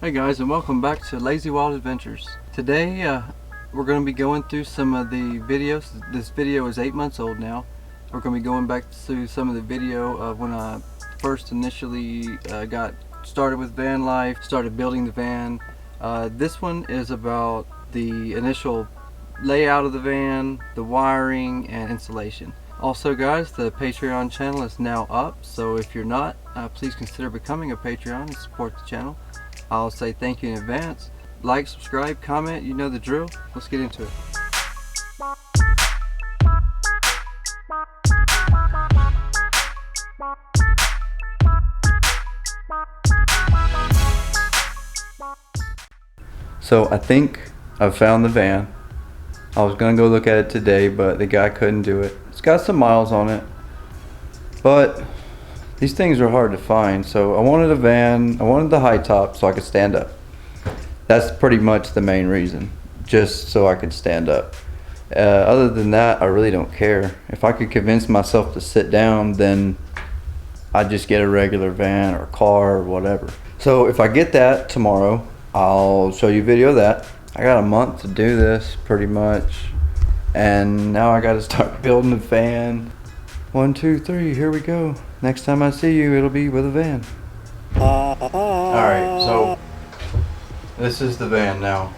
Hey guys, and welcome back to Lazy Wild Adventures. Today we're going to be going through some of the videos. This video is 8 months old now. We're going to be going back through some of the video of when I first initially got started with van life, started building the van. This one is about the initial layout of the van, the wiring, and installation. Also guys, the Patreon channel is now up, so if you're not, please consider becoming a Patreon and support the channel. I'll say thank you in advance. Like, subscribe, comment, you know the drill. Let's get into it. So I think I've found the van. I was gonna go look at it today, but the guy couldn't do it. It's got some miles on it, but these things are hard to find. So I wanted a van, I wanted the high top so I could stand up. That's pretty much the main reason, just so I could stand up. Other than that, I really don't care. If I could convince myself to sit down, then I'd just get a regular van or car or whatever. So if I get that tomorrow, I'll show you a video of that. I got a month to do this pretty much, and now I gotta start building the van. 1, 2, 3, here we go. Next time I see you, it'll be with a van. Alright, so this is the van now.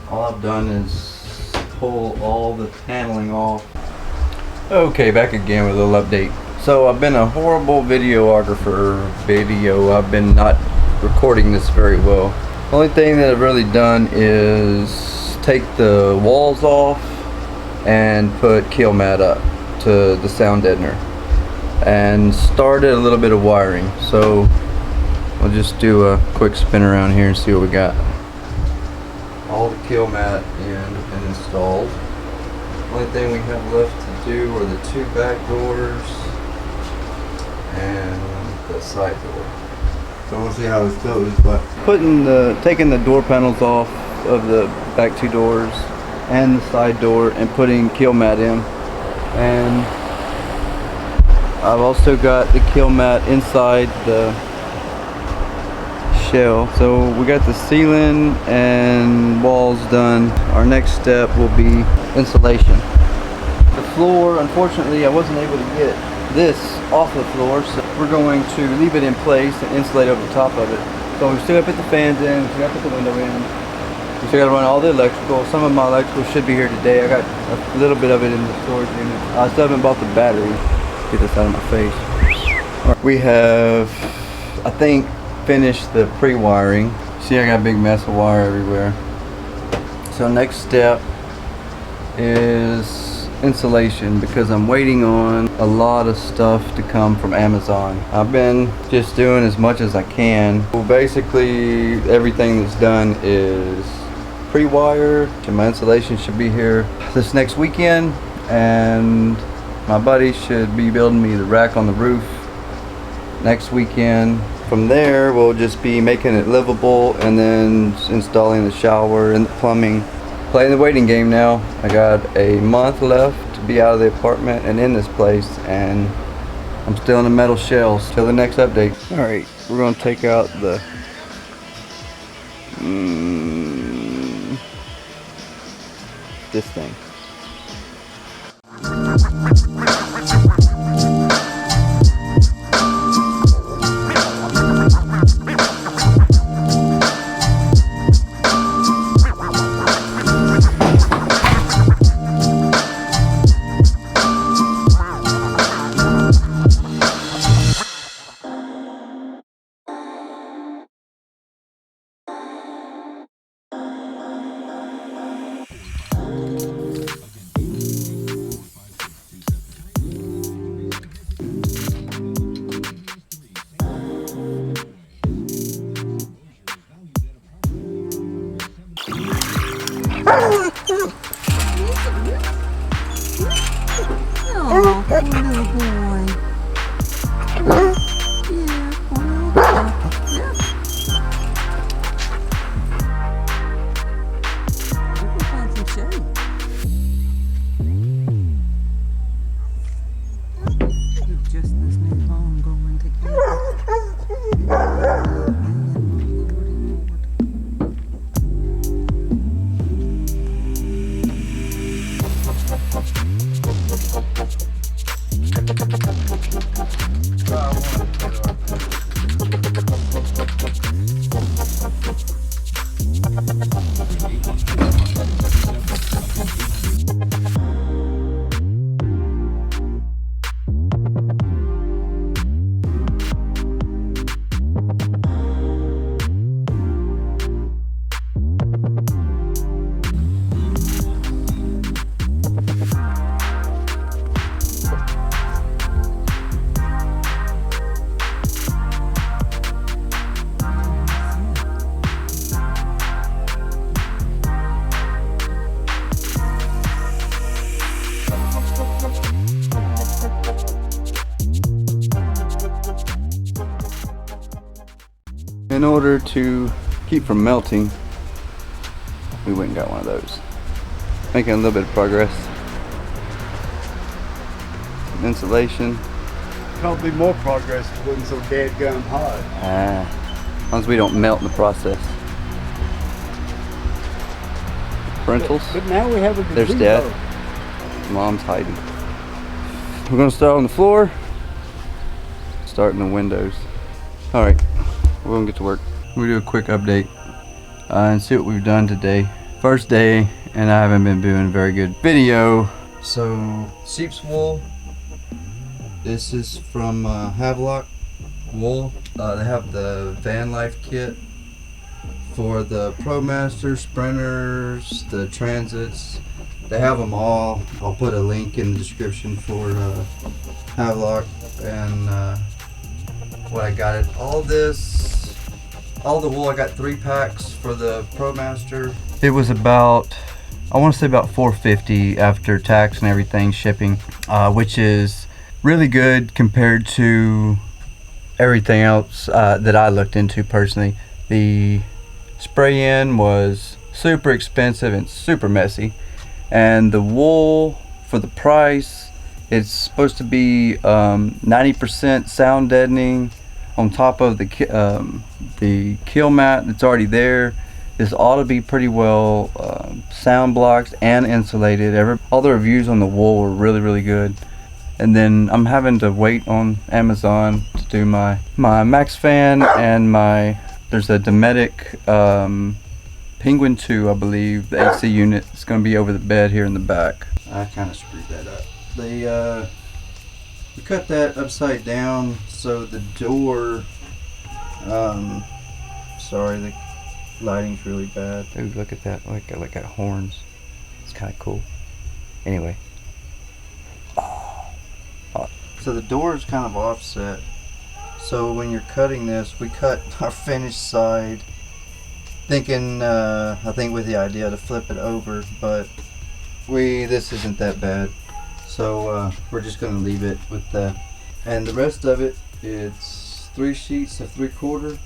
All I've done is pull all the paneling off. Okay, back again with a little update. So I've been a horrible videographer. I've been not recording this very well. The only thing that I've really done is take the walls off and put keel mat up to the sound deadener and started a little bit of wiring. So we'll just do a quick spin around here and see what we got. All the keel mat in and installed. Only thing we have left to do are the 2 back doors and the side door. So we'll see how this goes, but taking the door panels off of the back 2 doors and the side door and putting keel mat in. And I've also got the keel mat inside the shell. So we got the ceiling and walls done. Our next step will be insulation. The floor, unfortunately, I wasn't able to get this off the floor, so we're going to leave it in place and insulate over the top of it. So we still gotta put the fans in, we still gotta put the window in. We still gotta run all the electrical. Some of my electrical should be here today. I got a little bit of it in the storage unit. I still haven't bought the battery. Get this out of my face. Right, we have, I think, finished the pre-wiring. See, I got a big mess of wire everywhere. So next step is insulation, because I'm waiting on a lot of stuff to come from Amazon. I've been just doing as much as I can. Well, basically everything that's done is pre-wire. My insulation should be here this next weekend, and my buddy should be building me the rack on the roof next weekend. From there we'll just be making it livable and then installing the shower and the plumbing. Playing the waiting game now. I got a month left to be out of the apartment and in this place, and I'm still in the metal shells till the next update. Alright, we're going to take out the this thing. Oh, little boy. Yeah, find some shade. Just this new home going together. order to keep from melting, we went and got one of those. Making a little bit of progress. Insulation. Can't be more progress if it wasn't so dead gum hot. As long as we don't melt in the process. Rentals. But now we have a gazebo. There's Dad. Mom's hiding. We're gonna start on the floor. Start in the windows. All right, we're gonna get to work. We'll do a quick update and see what we've done today. First day, and I haven't been doing a very good video. So, sheep's wool. This is from Havelock Wool. They have the van life kit for the ProMaster, Sprinters, the Transits. They have them all. I'll put a link in the description for Havelock and what I got it. All the wool, I got 3 packs for the ProMaster. It was about, I want to say about $4.50 after tax and everything, shipping, which is really good compared to everything else that I looked into personally. The spray-in was super expensive and super messy, and the wool for the price, it's supposed to be 90% sound deadening on top of the kill mat that's already there. This ought to be pretty well sound blocked and insulated. All the reviews on the wool were really good. And then I'm having to wait on Amazon to do my Max fan and there's a Dometic Penguin 2, I believe, the AC unit. It's going to be over the bed here in the back. I kind of screwed that up. We cut that upside down so the door, sorry, the lighting's really bad. Ooh, look at that, like got horns. It's kind of cool. Anyway. So the door is kind of offset. So when you're cutting this, we cut our finished side, thinking, I think with the idea to flip it over, but this isn't that bad. So we're just gonna leave it with that. And the rest of it, it's 3 sheets of 3/4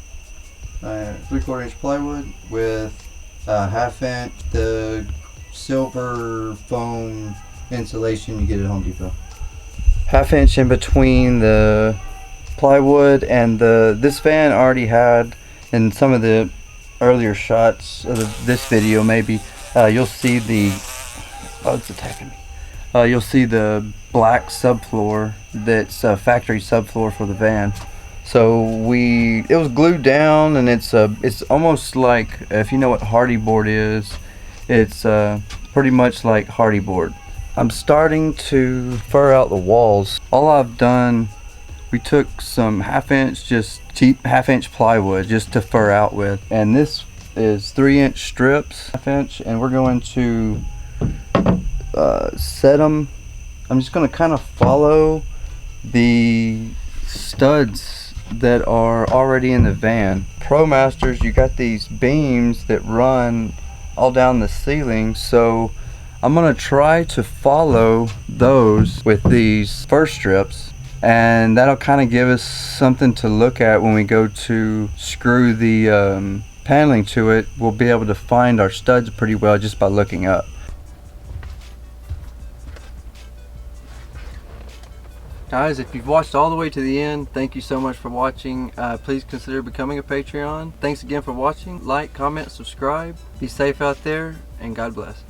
inch plywood with 1/2 inch, the silver foam insulation you get at Home Depot. 1/2 inch in between the plywood and this fan already had, in some of the earlier shots of this video maybe, you'll see it's attacking me. You'll see the black subfloor that's a factory subfloor for the van. So it was glued down, and it's almost like, if you know what hardy board is, it's pretty much like hardy board. I'm starting to fur out the walls. All I've done, we took some 1/2 inch, just cheap 1/2 inch plywood just to fur out with, and this is 3 inch strips, 1/2 inch, and we're going to set them. I'm just going to kind of follow the studs that are already in the van. ProMasters, you got these beams that run all down the ceiling, so I'm going to try to follow those with these first strips, and that'll kind of give us something to look at when we go to screw the paneling to it. We'll be able to find our studs pretty well just by looking up. Guys, if you've watched all the way to the end, thank you so much for watching. Please consider becoming a Patreon. Thanks again for watching. Like, comment, subscribe. Be safe out there, and God bless.